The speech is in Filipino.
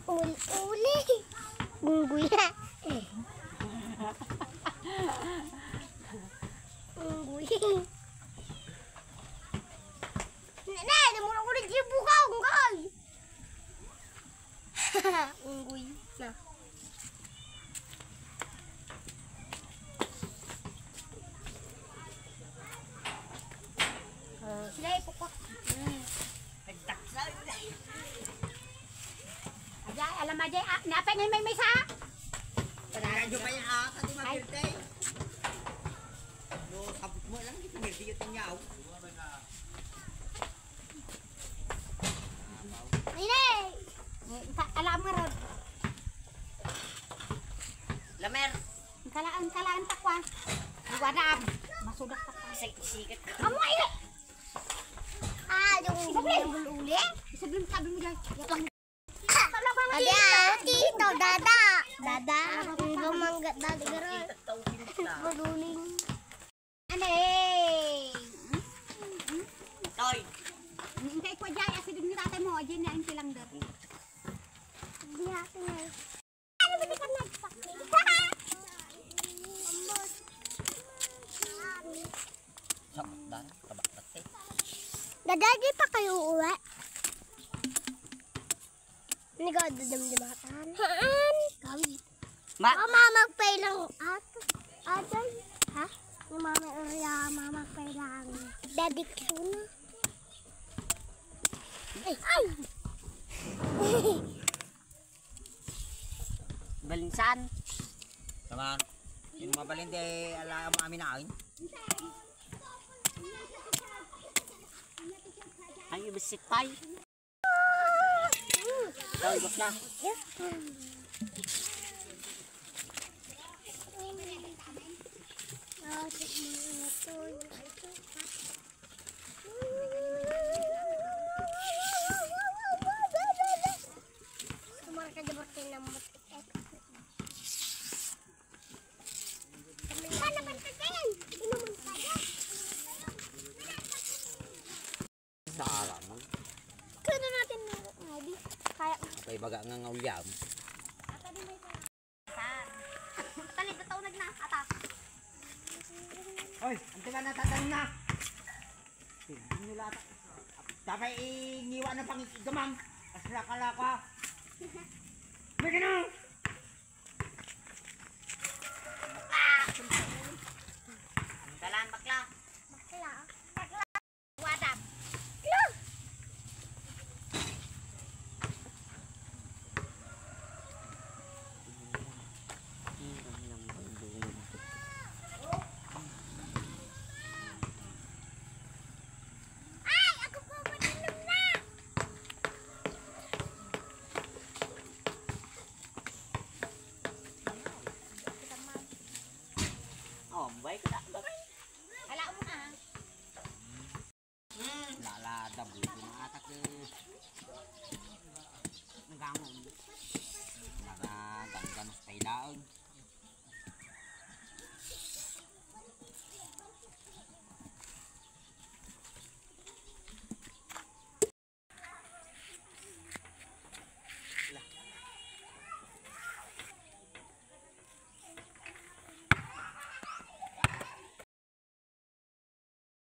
Uli-uli. Ungguya. Ungguya. Nenek, dia mula udah jibu kau, enggak? Ungguy. Nah. Sila ipukok. Aja, alam aja, napa ngayon may sa? Radyo pa yan tadi mabirte. No, sabot mo lang dito birte yung tinyaw. Ini. Alam mo ron. Lamer. Kalaan takwa. Iwadam. Masudak takwa. Sikat. Kamu ini. Yung uli. Sebelum mo dyan. Ada Tito, Dada. Dada. Iba mangga dali garon. Maduling. Ane. Toy. Hintay ko dyan. Asibig ni tatay mo. Diyan na yung silang dari. Hindi natin na. Ano ba di ka nagpakli? Sabot dan, kabakbat eh. Dada, di pa kayo uwi? Hindi ka dadam-damatan. Haan? Kami. Mamagpay lang ato. Aday. Ha? Mamagpay lang. Daddy ko na. Ay! Balinsan. Naman. Yung mabalin de alam mo amin na akin. Ay, bisik pay. Toy, bakla. Salah mo. Kaya natin ngayon. Kaya Kay baga nga ngaulyam. Tali ka taunag na ata. Oy, ante ka natatanong na. Hindi nila ata. Dapat ingiwa na pang gamam. Asla ka. Bigyan na.